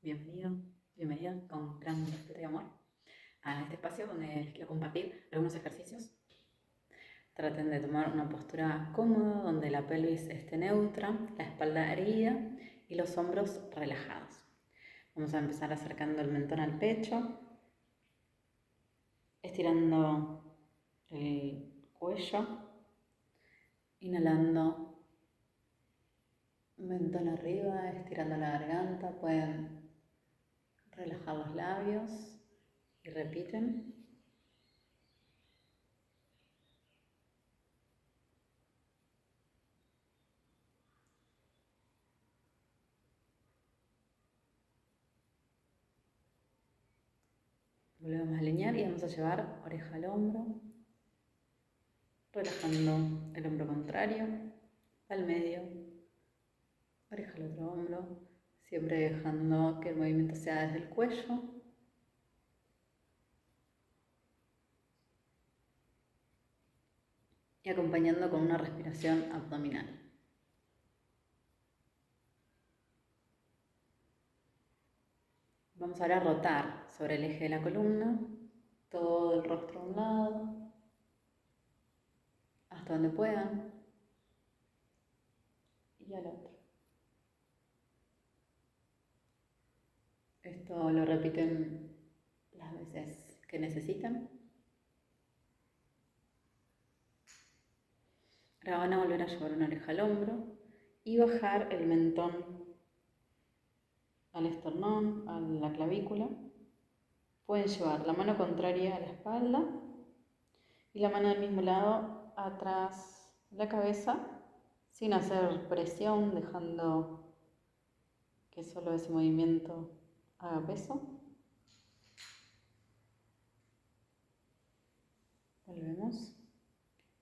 Bienvenido, bienvenida con gran respeto y amor a este espacio donde les quiero compartir algunos ejercicios. Traten de tomar una postura cómoda donde la pelvis esté neutra, la espalda erguida y los hombros relajados. Vamos a empezar acercando el mentón al pecho, estirando el cuello, inhalando mentón arriba, estirando la garganta. Pueden relajar los labios y repiten. Volvemos a alinear y vamos a llevar oreja al hombro, relajando el hombro contrario, al medio, oreja al otro hombro, siempre dejando que el movimiento sea desde el cuello. Y acompañando con una respiración abdominal. Vamos ahora a rotar sobre el eje de la columna, todo el rostro a un lado, hasta donde puedan, y al otro. Esto lo repiten las veces que necesitan. Ahora van a volver a llevar una oreja al hombro y bajar el mentón al esternón, a la clavícula. Pueden llevar la mano contraria a la espalda y la mano del mismo lado atrás de la cabeza, sin hacer presión, dejando que solo ese movimiento haga peso. Volvemos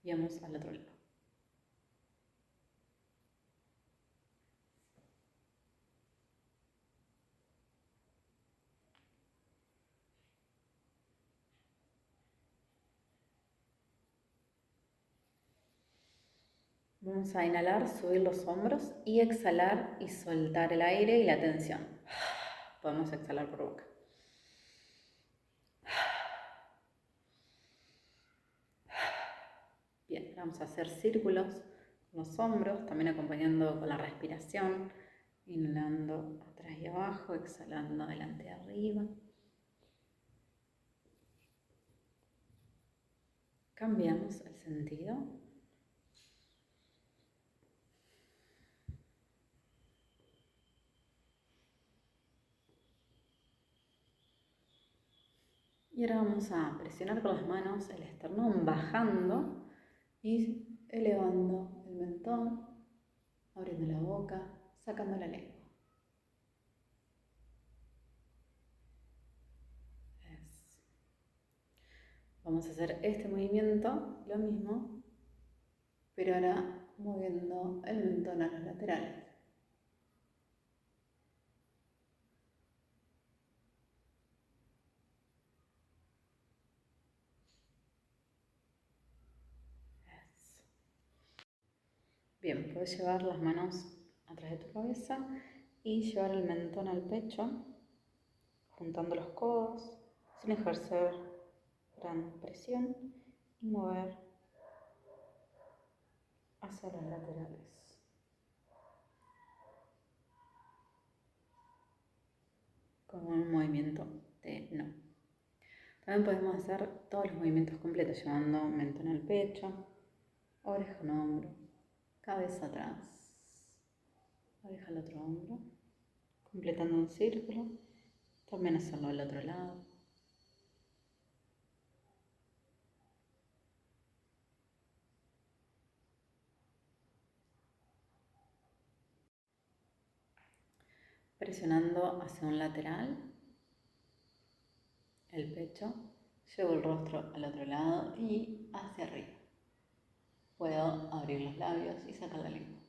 y vamos al otro lado. Vamos a inhalar, subir los hombros y exhalar y soltar el aire y la tensión. Podemos exhalar por boca. Bien, vamos a hacer círculos con los hombros, también acompañando con la respiración, inhalando atrás y abajo, exhalando adelante y arriba. Cambiamos el sentido. Y ahora vamos a presionar con las manos el esternón, bajando y elevando el mentón, abriendo la boca, sacando la lengua. Eso. Vamos a hacer este movimiento, lo mismo, pero ahora moviendo el mentón a los laterales. Eso. Bien, puedes llevar las manos atrás de tu cabeza y llevar el mentón al pecho, juntando los codos, sin ejercer gran presión, y mover hacia los laterales. Con un movimiento de no. También podemos hacer todos los movimientos completos, llevando mentón al pecho, oreja en hombro, cabeza atrás, oreja al otro hombro, completando un círculo. También hacerlo al otro lado. Presionando hacia un lateral, el pecho, llevo el rostro al otro lado y hacia arriba. Puedo abrir los labios y sacar la lengua.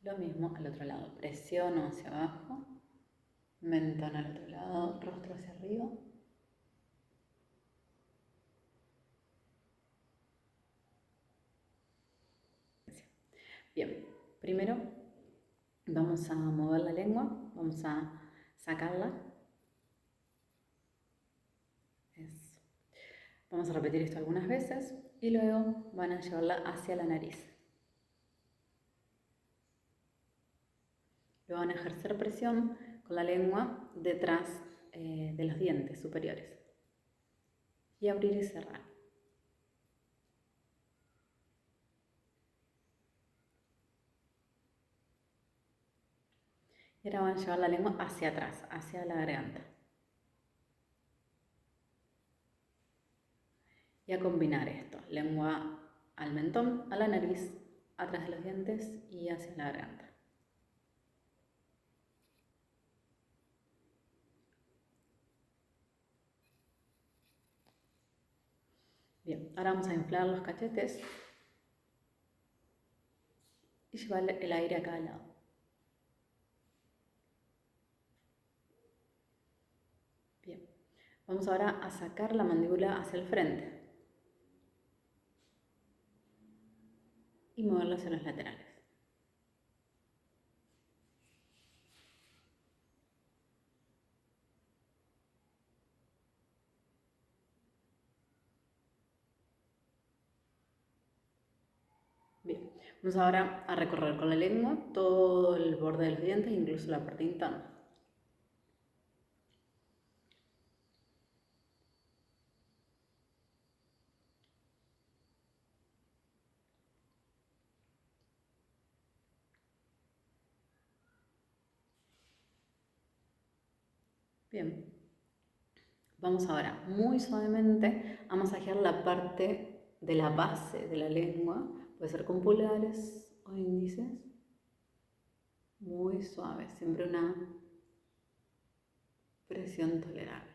Lo mismo al otro lado, presiono hacia abajo, mentón al otro lado, rostro hacia arriba. Bien, primero Vamos a mover la lengua, vamos a sacarla. Eso. Vamos a repetir esto algunas veces y luego van a llevarla hacia la nariz. Luego van a ejercer presión con la lengua detrás de los dientes superiores. Y abrir y cerrar. Y ahora van a llevar la lengua hacia atrás, hacia la garganta. Y a combinar esto, lengua al mentón, a la nariz, atrás de los dientes y hacia la garganta. Bien, ahora vamos a inflar los cachetes y llevar el aire a cada lado. Bien, vamos ahora a sacar la mandíbula hacia el frente y moverla hacia los laterales. Bien, vamos ahora a recorrer con la lengua todo el borde de los dientes, incluso la parte interna. Bien, vamos ahora muy suavemente a masajear la parte de la base de la lengua, puede ser con pulgares o índices, muy suave, siempre una presión tolerable.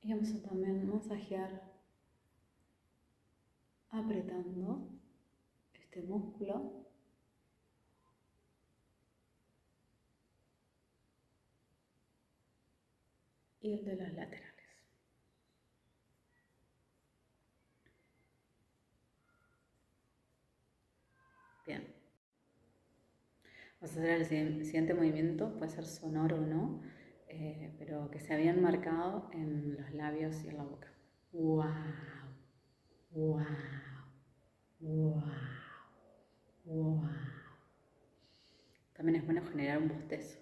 Y vamos a también masajear apretando este músculo y el de los laterales. Bien. Vamos a hacer el siguiente movimiento, puede ser sonoro o no, pero que sea bien marcado en los labios y en la boca. ¡Wow! ¡Wow! ¡Wow! ¡Wow! También es bueno generar un bostezo.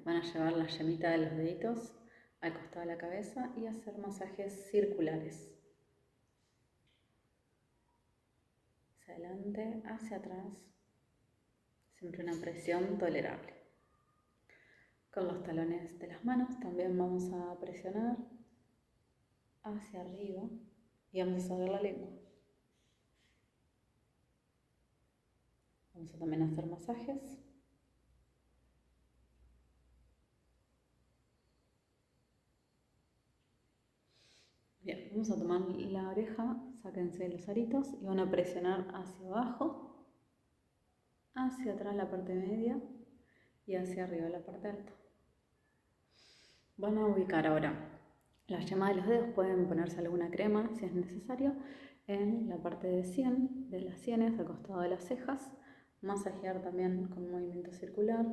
Van a llevar la yemita de los deditos al costado de la cabeza y hacer masajes circulares. Hacia adelante, hacia atrás. Siempre una presión tolerable. Con los talones de las manos también vamos a presionar hacia arriba y vamos a sacar la lengua. Vamos a también hacer masajes. Bien, vamos a tomar la oreja, sáquense los aritos y van a presionar hacia abajo, hacia atrás la parte media y hacia arriba la parte alta. Van a ubicar ahora la yema de los dedos, pueden ponerse alguna crema si es necesario, en la parte de las sienes, al costado de las cejas, masajear también con un movimiento circular.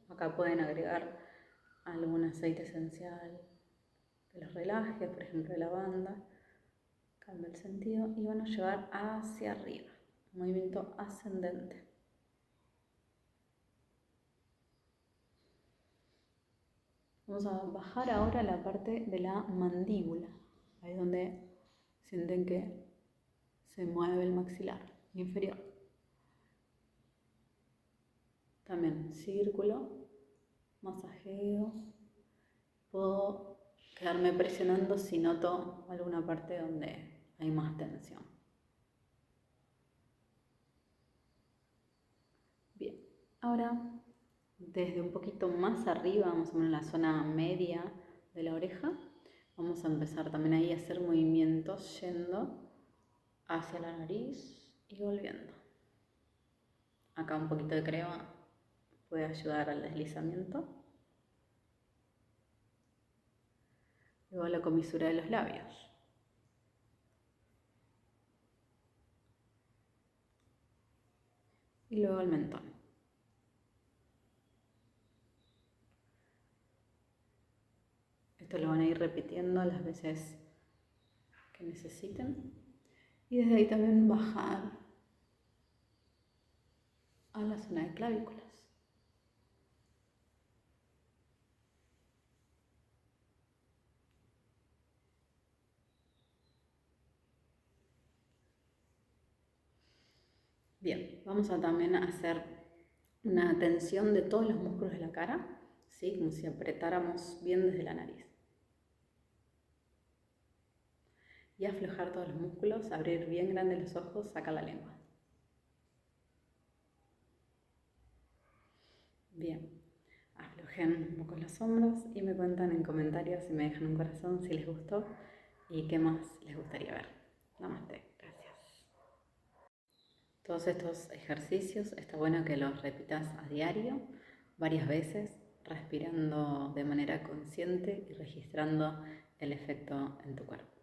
Acá pueden agregar algún aceite esencial que los relaje, por ejemplo de lavanda, cambia el sentido y van a llevar hacia arriba, movimiento ascendente. Vamos a bajar ahora la parte de la mandíbula, ahí donde sienten que se mueve el maxilar inferior. También círculo, masajeo. Puedo quedarme presionando si noto alguna parte donde hay más tensión. Bien, ahora desde un poquito más arriba, más o menos en la zona media de la oreja, vamos a empezar también ahí a hacer movimientos yendo hacia la nariz y volviendo. Acá un poquito de crema puede ayudar al deslizamiento. Luego la comisura de los labios. Y luego el mentón. Esto lo van a ir repitiendo las veces que necesiten. Y desde ahí también bajar a la zona de clavículas. Bien, vamos a también hacer una tensión de todos los músculos de la cara, ¿sí? Como si apretáramos bien desde la nariz. Y aflojar todos los músculos, abrir bien grandes los ojos, sacar la lengua. Bien, aflojen un poco los hombros y me cuentan en comentarios si me dejan un corazón, si les gustó y qué más les gustaría ver. Namaste, gracias. Todos estos ejercicios está bueno que los repitas a diario, varias veces, respirando de manera consciente y registrando el efecto en tu cuerpo.